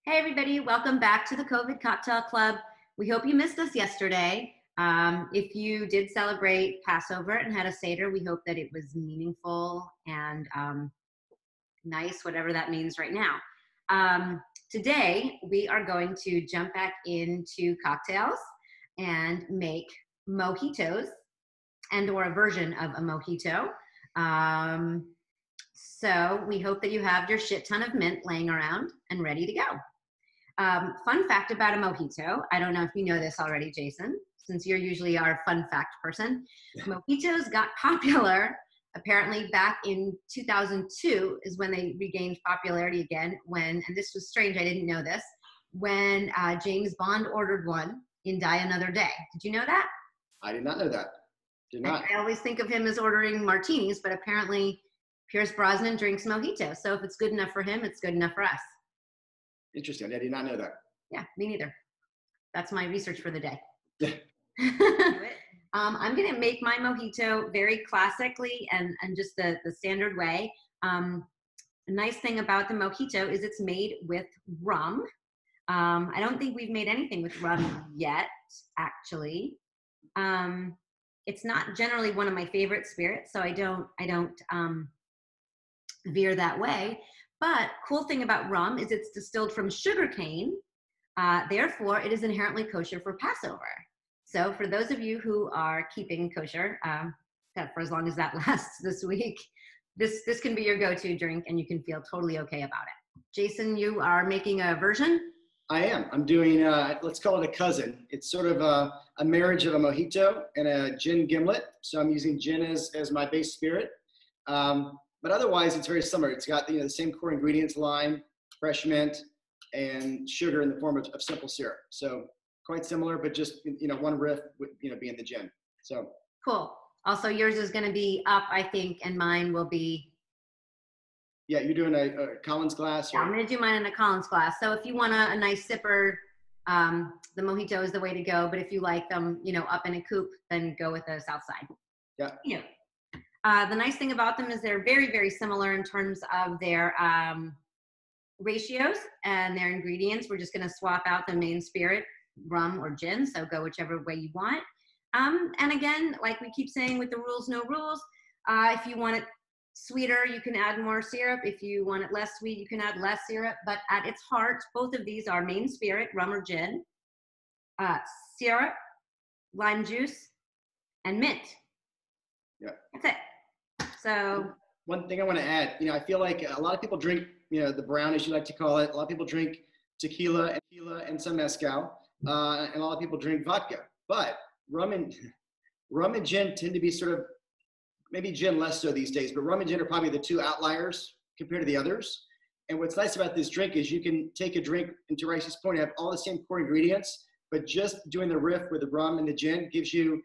Hey everybody, welcome back to the COVID Cocktail Club. We hope you missed us yesterday. If you did celebrate Passover and had a Seder, we hope that it was meaningful and nice, whatever that means right now. Today, we are going to jump back into cocktails and make mojitos or a version of a mojito. So we hope that you have your shit ton of mint laying around and ready to go. Fun fact about a mojito. I don't know if you know this already, Jason, since you're usually our fun fact person. Mojitos got popular apparently back in 2002 is when they regained popularity again and this was strange, I didn't know this, when James Bond ordered one in Die Another Day. Did you know that? I did not know that. Did not. I always think of him as ordering martinis, but apparently Pierce Brosnan drinks mojitos. So if it's good enough for him, it's good enough for us. Interesting. I did not know that. Yeah, me neither. That's my research for the day. Yeah. I'm going to make my mojito very classically and just the standard way. The nice thing about the mojito is it's made with rum. I don't think we've made anything with rum yet, actually. It's not generally one of my favorite spirits, so I don't veer that way. But cool thing about rum is it's distilled from sugarcane. Therefore, it is inherently kosher for Passover. So for those of you who are keeping kosher, for as long as that lasts this week, this can be your go-to drink and you can feel totally okay about it. Jason, you are making a version? I am. I'm doing, let's call it a cousin. It's sort of a marriage of a mojito and a gin gimlet. So I'm using gin as my base spirit. But otherwise, it's very similar. It's got the same core ingredients: lime, fresh mint, and sugar in the form of simple syrup. So quite similar, but just one riff would being the gin. So cool. Also, yours is going to be up, I think, and mine will be. Yeah, you're doing a Collins glass. Yeah, I'm going to do mine in a Collins glass. So if you want a nice sipper, the mojito is the way to go. But if you like them, up in a coupe, then go with the Southside. Yeah. The nice thing about them is they're very, very similar in terms of their ratios and their ingredients. We're just going to swap out the main spirit, rum or gin, so go whichever way you want. And again, like we keep saying with the rules, no rules. If you want it sweeter, you can add more syrup. If you want it less sweet, you can add less syrup. But at its heart, both of these are main spirit, rum or gin, syrup, lime juice, and mint. Yeah. That's it. So one thing I want to add, I feel like a lot of people drink, the brown, as you like to call it. A lot of people drink tequila and some mezcal, and a lot of people drink vodka. But rum and gin tend to be sort of, maybe gin less so these days, but rum and gin are probably the two outliers compared to the others. And what's nice about this drink is you can take a drink, and to Rice's point, have all the same core ingredients, but just doing the riff with the rum and the gin gives you,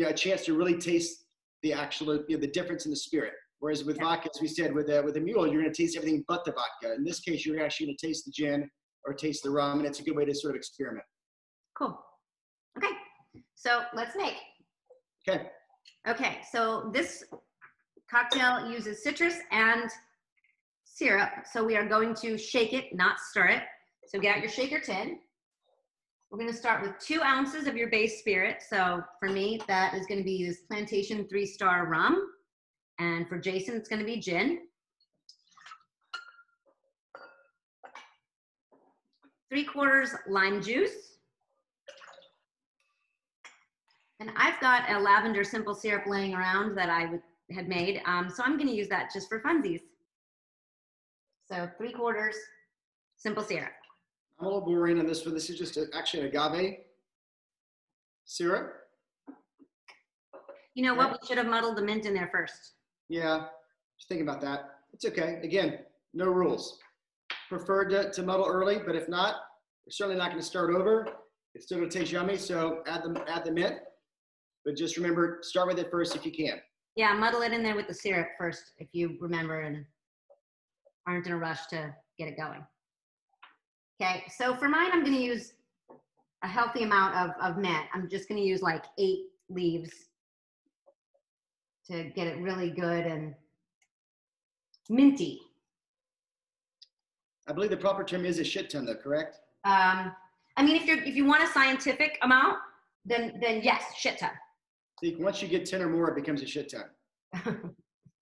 a chance to really taste the actual, the difference in the spirit. Whereas with vodka, as we said, with a mule, you're going to taste everything but the vodka. In this case, you're actually going to taste the gin or taste the rum, and it's a good way to sort of experiment. Cool. Okay, so let's make. Okay, so this cocktail uses citrus and syrup. So we are going to shake it, not stir it. So get out your shaker tin. We're going to start with 2 ounces of your base spirit. So for me, that is going to be this Plantation 3-Star rum. And for Jason, it's going to be gin. 3/4 lime juice. And I've got a lavender simple syrup laying around that I had made. So I'm going to use that just for funsies. So 3/4 simple syrup. I'm a little boring on this one. This is just actually an agave syrup. You know what? We should have muddled the mint in there first. Yeah, just thinking about that. It's okay. Again, no rules. Preferred to muddle early, but if not, we're certainly not going to start over. It's still going to taste yummy, so add the mint. But just remember, start with it first if you can. Yeah, muddle it in there with the syrup first, if you remember and aren't in a rush to get it going. Okay, so for mine, I'm going to use a healthy amount of mint. I'm just going to use like 8 leaves to get it really good and minty. I believe the proper term is a shit ton, though, correct? I mean, if you want a scientific amount, then yes, shit ton. So once you get 10 or more, it becomes a shit ton.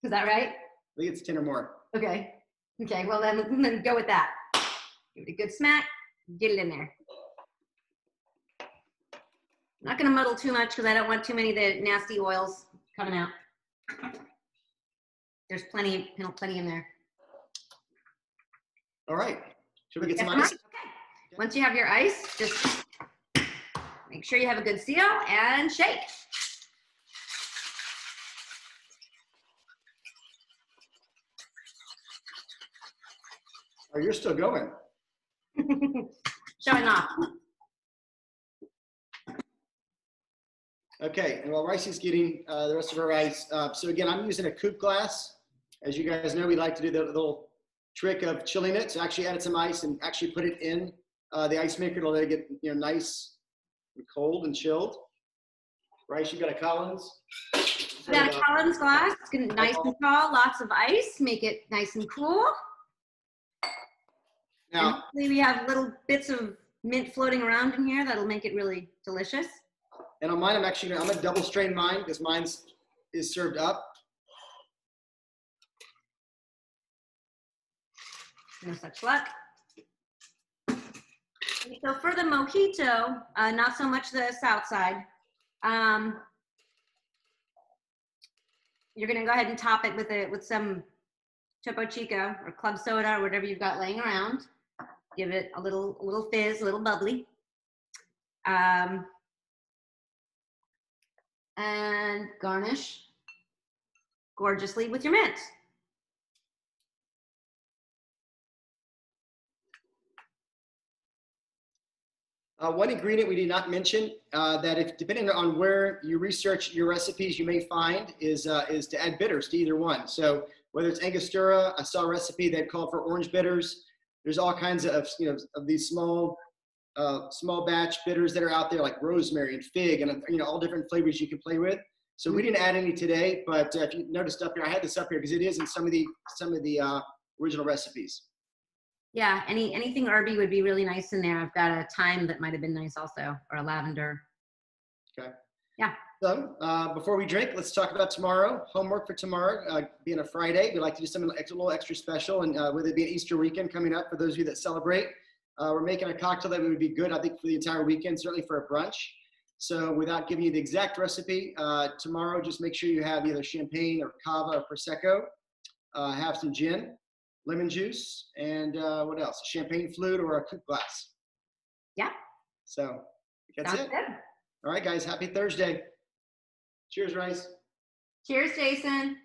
Is that right? I think it's 10 or more. Okay. Okay. Well, then go with that. Give it a good smack. Get it in there. I'm not going to muddle too much because I don't want too many of the nasty oils coming out. There's plenty in there. All right. Should we get some ice? Okay. Once you have your ice, just make sure you have a good seal and shake. Oh, you're still going. Showing off. Okay, and while Ricey's getting the rest of her ice, so again, I'm using a coupe glass. As you guys know, we like to do the little trick of chilling it. So I actually added some ice and actually put it in the ice maker to let it get nice and cold and chilled. Rice, you got a Collins? We got a Collins glass. It's gonna be nice and tall, lots of ice, make it nice and cool. Now, and hopefully we have little bits of mint floating around in here that'll make it really delicious. And on mine, I'm gonna double strain mine because mine's is served up. No such luck. Okay, so for the mojito, not so much the Southside. You're gonna go ahead and top it with some Topo Chico or club soda or whatever you've got laying around. Give it a little fizz, a little bubbly. And garnish gorgeously with your mint. One ingredient we did not mention that if depending on where you research your recipes, you may find is to add bitters to either one. So whether it's Angostura, I saw a recipe that called for orange bitters. There's all kinds of of these small batch bitters that are out there like rosemary and fig and all different flavors you can play with. So we didn't add any today, but if you noticed up here, I had this up here because it is in some of the original recipes. Yeah, anything herby would be really nice in there. I've got a thyme that might have been nice also, or a lavender. Okay. Yeah. So before we drink, let's talk about tomorrow. Homework for tomorrow, being a Friday, we like to do something a little extra special, and with it being Easter weekend coming up, for those of you that celebrate, we're making a cocktail that would be good, I think, for the entire weekend, certainly for a brunch. So without giving you the exact recipe, tomorrow, just make sure you have either champagne or cava or Prosecco, have some gin, lemon juice, and what else? A champagne flute or a coupe glass. Yeah. So that's Sounds it. good. All right, guys. Happy Thursday. Cheers, Rice. Cheers, Jason.